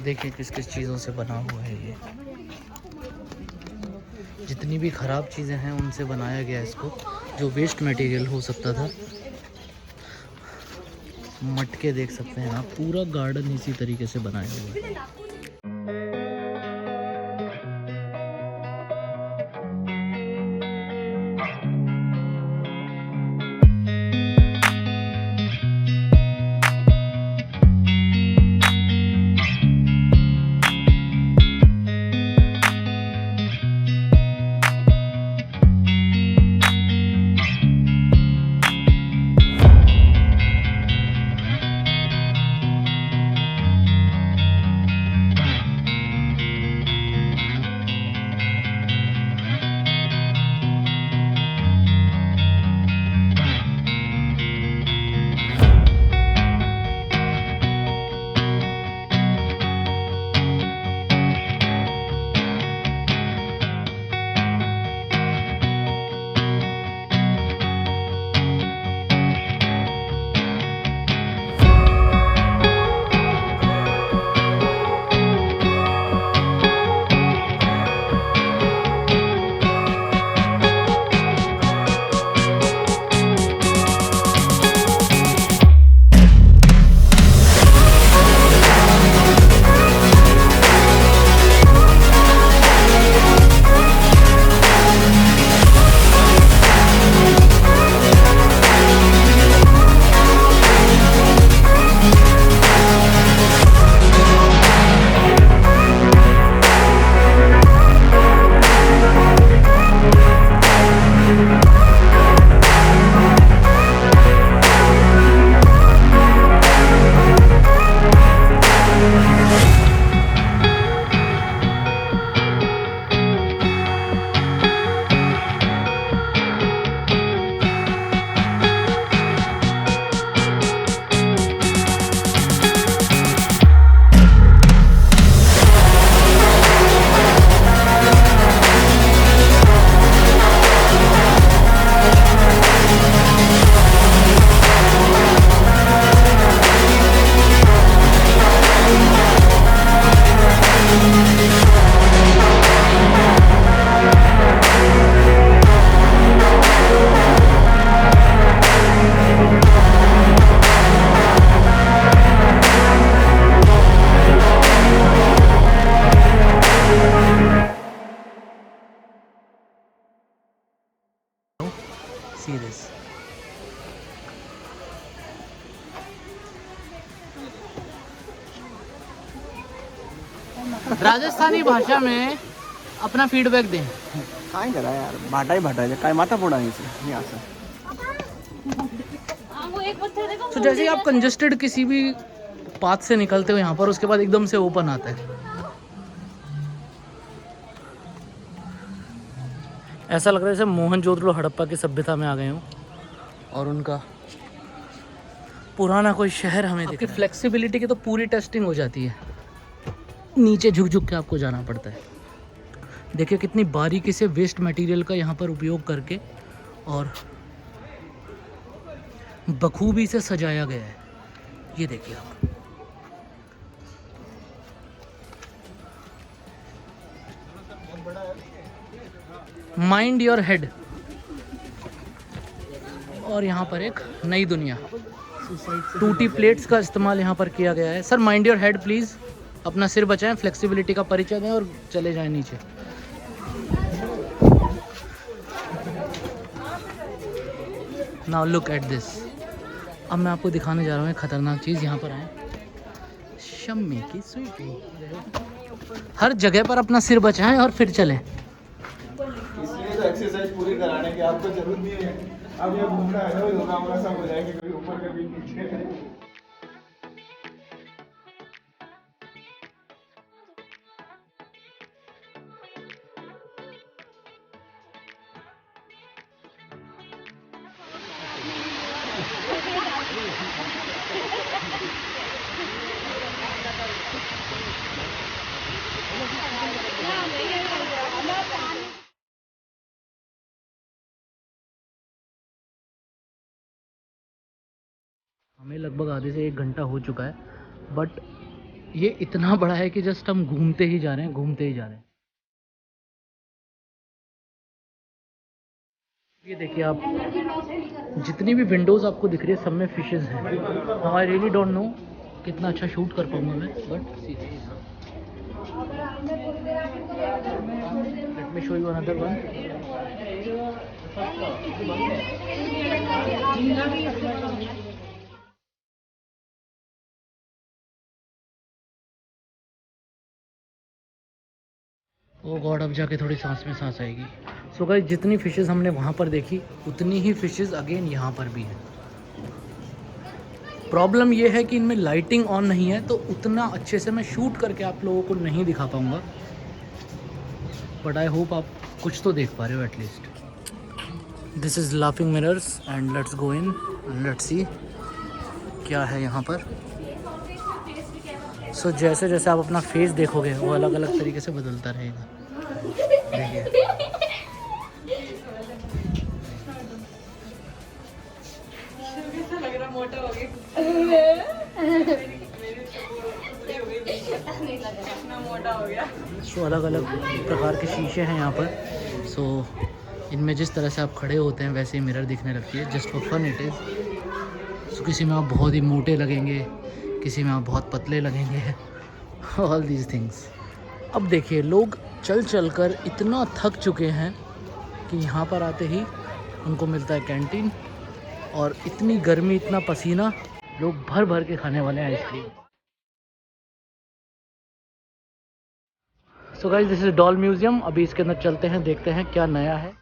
देखिए किस किस चीज़ों से बना हुआ है ये। जितनी भी ख़राब चीज़ें हैं उनसे बनाया गया है इसको, जो वेस्ट मटेरियल हो सकता था। मटके देख सकते हैं आप, पूरा गार्डन इसी तरीके से बनाया हुआ है। See this. राजस्थानी भाषा में अपना फीडबैक दें। काय करा यार, भाटा ही भाटायचं काय, माथा फोडायचं हे असं। तो जैसे ही आप कंजेस्टेड किसी भी पाथ से निकलते हो यहाँ पर, उसके बाद एकदम से ओपन आता है। ऐसा लग रहा है जैसे मोहनजोदड़ो हड़प्पा की सभ्यता में आ गए हूँ और उनका पुराना कोई शहर हमें दिख रहा है। फ्लेक्सिबिलिटी की तो पूरी टेस्टिंग हो जाती है, नीचे झुक झुक के आपको जाना पड़ता है। देखिए कितनी बारीकी से वेस्ट मटेरियल का यहाँ पर उपयोग करके और बखूबी से सजाया गया है। ये देखिए आप, माइंड योर हेड। और यहाँ पर एक नई दुनिया, टूटी प्लेट्स का इस्तेमाल यहाँ पर किया गया है। Sir mind your head please, अपना सिर बचाएं, फ्लेक्सिबिलिटी का परिचय दें और चले जाएं नीचे। Now look at this. अब मैं आपको दिखाने जा रहा हूँ एक खतरनाक चीज़। यहाँ पर आए, शम्मी की स्वीटी। हर जगह पर अपना सिर बचाएं और फिर चलें। इसलिए तो एक्सरसाइज पूरी कराने की आपको जरूरत नहीं है। अब ये घूमना है ना, योगा वोगा सब हो जाएंगे, कभी ऊपर कभी नीचे। हमें लगभग आधे से 1 घंटा हो चुका है, बट ये इतना बड़ा है कि जस्ट हम घूमते ही जा रहे हैं, घूमते ही जा रहे हैं। ये देखिए आप, जितनी भी विंडोज़ आपको दिख रही है सब में फिशेस हैं। Now I really don't know कितना अच्छा शूट कर पाऊंगा मैं, but see let me show you another one. Oh God, अब जाके थोड़ी सांस में सांस आएगी। सो गाइस, जितनी फिशेस हमने वहाँ पर देखी उतनी ही फिशेस अगेन यहाँ पर भी है। प्रॉब्लम ये है कि इनमें लाइटिंग ऑन नहीं है, तो उतना अच्छे से मैं शूट करके आप लोगों को नहीं दिखा पाऊँगा, बट आई होप आप कुछ तो देख पा रहे हो at least. This is laughing mirrors and let's go in and let's see क्या है यहाँ पर। सो जैसे जैसे आप अपना फेस देखोगे वो अलग अलग तरीके से बदलता रहेगा। देखिए सो अलग अलग प्रकार के शीशे हैं यहाँ पर। सो इनमें जिस तरह से आप खड़े होते हैं वैसे ही मिरर दिखने लगती है, just for fun it is. So किसी में आप बहुत ही मोटे लगेंगे, किसी में आप बहुत पतले लगेंगे, ऑल दीज थिंग्स। अब देखिए, लोग चल चल कर इतना थक चुके हैं कि यहाँ पर आते ही उनको मिलता है कैंटीन, और इतनी गर्मी, इतना पसीना, लोग भर भर के खाने वाले हैं ice cream. So guys, this is doll museum. अभी इसके अंदर चलते हैं, देखते हैं क्या नया है।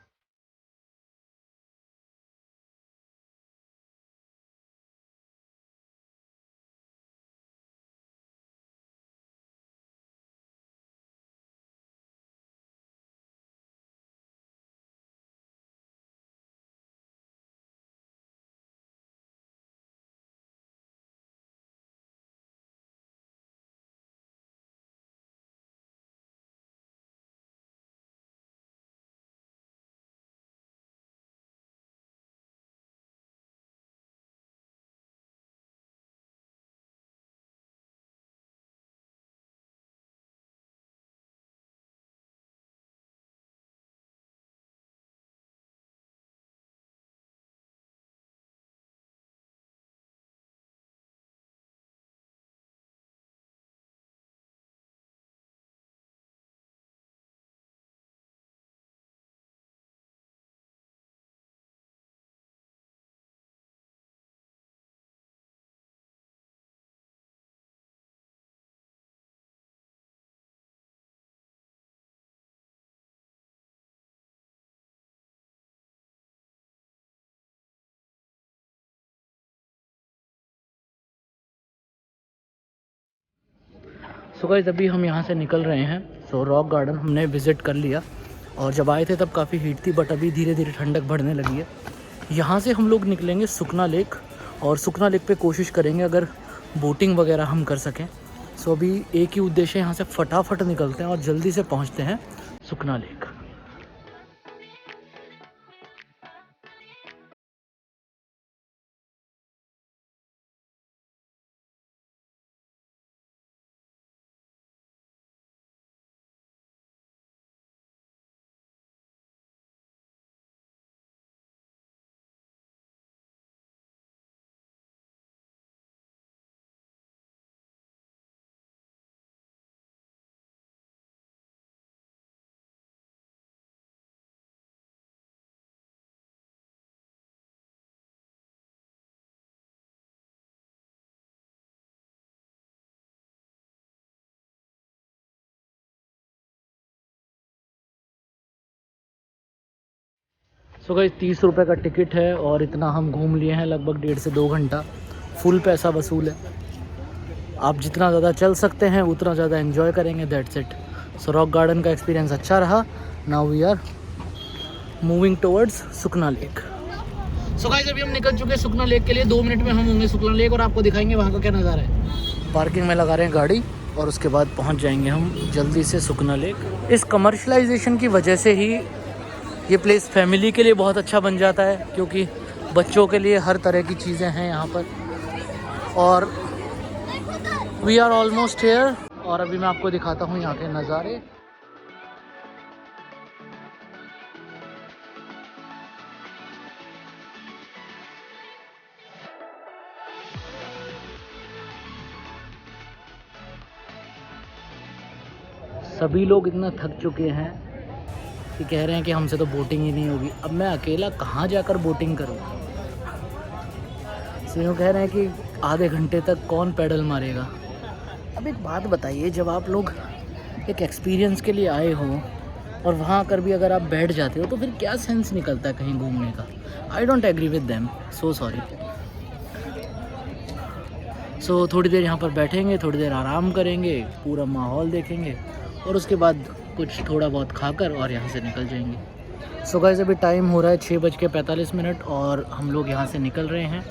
सो गाइस, अभी हम यहाँ से निकल रहे हैं। सो रॉक गार्डन हमने विज़िट कर लिया, और जब आए थे तब काफ़ी हीट थी, बट अभी धीरे धीरे ठंडक बढ़ने लगी है। यहाँ से हम लोग निकलेंगे सुखना लेक, और सुखना लेक पे कोशिश करेंगे अगर बोटिंग वगैरह हम कर सकें। सो अभी एक ही उद्देश्य है, यहाँ से फटाफट निकलते हैं और जल्दी से पहुँचते हैं सुखना लेक। सो गाइस, 30 रुपये का टिकट है, और इतना हम घूम लिए हैं, लगभग 1.5 से 2 घंटा। फुल पैसा वसूल है। आप जितना ज़्यादा चल सकते हैं उतना ज़्यादा एंजॉय करेंगे, that's it. So rock garden का एक्सपीरियंस अच्छा रहा। Now we are moving towards Sukhna lake. So guys, अभी हम निकल चुके हैं सुखना लेक के लिए। 2 मिनट में हम होंगे सुखना लेक, और आपको दिखाएंगे वहाँ का क्या नज़ारा है। पार्किंग में लगा रहे हैं गाड़ी, और उसके बाद पहुँच जाएंगे हम जल्दी से सुखना लेक। इस कमर्शलाइजेशन की वजह से ही ये प्लेस फैमिली के लिए बहुत अच्छा बन जाता है, क्योंकि बच्चों के लिए हर तरह की चीज़ें हैं यहाँ पर, और वी आर ऑलमोस्ट हियर और अभी मैं आपको दिखाता हूँ यहाँ के नज़ारे। सभी लोग इतना थक चुके हैं कि कह रहे हैं कि हमसे तो बोटिंग ही नहीं होगी। अब मैं अकेला कहाँ जाकर बोटिंग करूँ। सीनों कह रहे हैं कि आधे घंटे तक कौन पैडल मारेगा। अब एक बात बताइए, जब आप लोग एक एक्सपीरियंस के लिए आए हो और वहाँ आकर भी अगर आप बैठ जाते हो तो फिर क्या सेंस निकलता है कहीं घूमने का। I don't agree with them, so sorry. So थोड़ी देर यहाँ पर बैठेंगे, थोड़ी देर आराम करेंगे, पूरा माहौल देखेंगे और उसके बाद कुछ थोड़ा बहुत खाकर और यहाँ से निकल जाएंगे। सो गाइस अभी टाइम हो रहा है 6:45 और हम लोग यहाँ से निकल रहे हैं,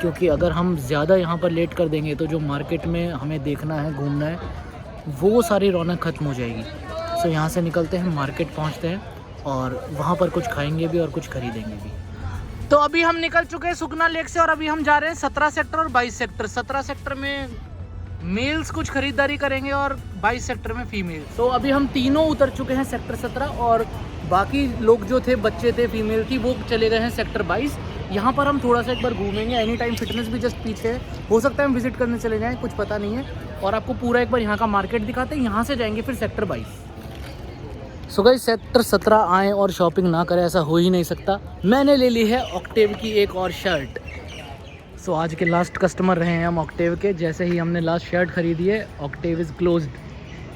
क्योंकि अगर हम ज़्यादा यहाँ पर लेट कर देंगे तो जो मार्केट में हमें देखना है, घूमना है, वो सारी रौनक ख़त्म हो जाएगी। सो यहाँ से निकलते हैं, मार्केट पहुँचते हैं और वहाँ पर कुछ खाएंगे भी और कुछ खरीदेंगे भी। तो अभी हम निकल चुके हैं सुखना लेक से और अभी हम जा रहे हैं 17 सेक्टर और 22 सेक्टर। 17 सेक्टर में मेल्स कुछ खरीदारी करेंगे और 22 सेक्टर में फीमेल। तो अभी हम तीनों उतर चुके हैं सेक्टर 17 और बाकी लोग जो थे, बच्चे थे, फीमेल थी, वो चले गए हैं सेक्टर 22। यहाँ पर हम थोड़ा सा एक बार घूमेंगे। एनी टाइम फिटनेस भी जस्ट पीछे है, हो सकता है हम विजिट करने चले जाएँ, कुछ पता नहीं है। और आपको पूरा एक बार यहाँ का मार्केट दिखाते हैं। यहाँ से जाएंगे फिर सेक्टर 22। सो गाइस सेक्टर 17 आएँ और शॉपिंग ना करें, ऐसा हो ही नहीं सकता। मैंने ले ली है ऑक्टेव की एक और शर्ट। सो आज के लास्ट कस्टमर रहे हैं हम ऑक्टेव के। जैसे ही हमने लास्ट शर्ट खरीदी है, Octave is closed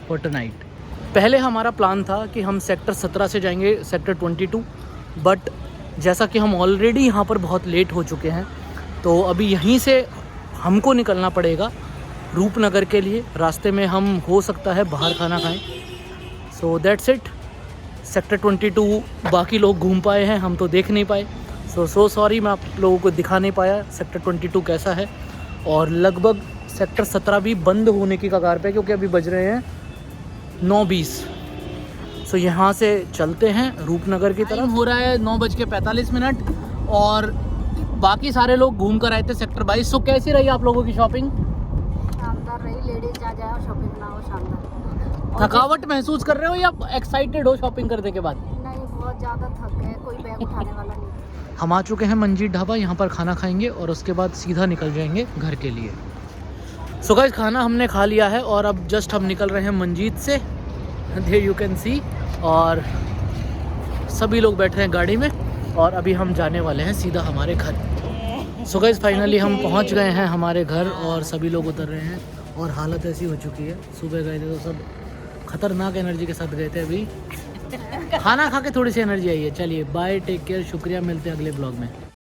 for tonight. पहले हमारा प्लान था कि हम सेक्टर 17 से जाएंगे सेक्टर 22, बट जैसा कि हम ऑलरेडी यहाँ पर बहुत लेट हो चुके हैं तो अभी यहीं से हमको निकलना पड़ेगा रूपनगर के लिए। रास्ते में हम हो सकता है बाहर खाना खाएं। So that's it. सेक्टर 22 बाकी लोग घूम पाए हैं, हम तो देख नहीं पाए। सो सॉरी, मैं आप लोगों को दिखा नहीं पाया सेक्टर 22 कैसा है। और लगभग सेक्टर 17 भी बंद होने की कगार पे, क्योंकि अभी बज रहे हैं 9:20। सो यहाँ से चलते हैं रूपनगर की तरफ। हो रहा है 9:45 और बाकी सारे लोग घूम कर आए थे सेक्टर 22। सो कैसी रही आप लोगों की शॉपिंग? शानदार रही। लेडीज आ जाए और शॉपिंग ना हो, शानदार। थकावट महसूस कर रहे हो या एक्साइटेड हो शॉपिंग करने के बाद? नहीं, बहुत ज़्यादा थक गए, कोई बैग उठाने वाला नहीं। हम आ चुके हैं मंजीत ढाबा। यहाँ पर खाना खाएंगे और उसके बाद सीधा निकल जाएंगे घर के लिए। सो गाइस खाना हमने खा लिया है और अब जस्ट हम निकल रहे हैं मंजीत से। There you can see. और सभी लोग बैठ रहे हैं गाड़ी में और अभी हम जाने वाले हैं सीधा हमारे घर। सो गाइस फाइनली हम पहुंच गए हैं हमारे घर और सभी लोग उतर रहे हैं और हालत ऐसी हो चुकी है। सुबह गए थे तो सब खतरनाक एनर्जी के साथ गए थे, अभी खाना खा के थोड़ी सी एनर्जी आई है। चलिए बाय, टेक केयर, शुक्रिया, मिलते हैं अगले ब्लॉग में।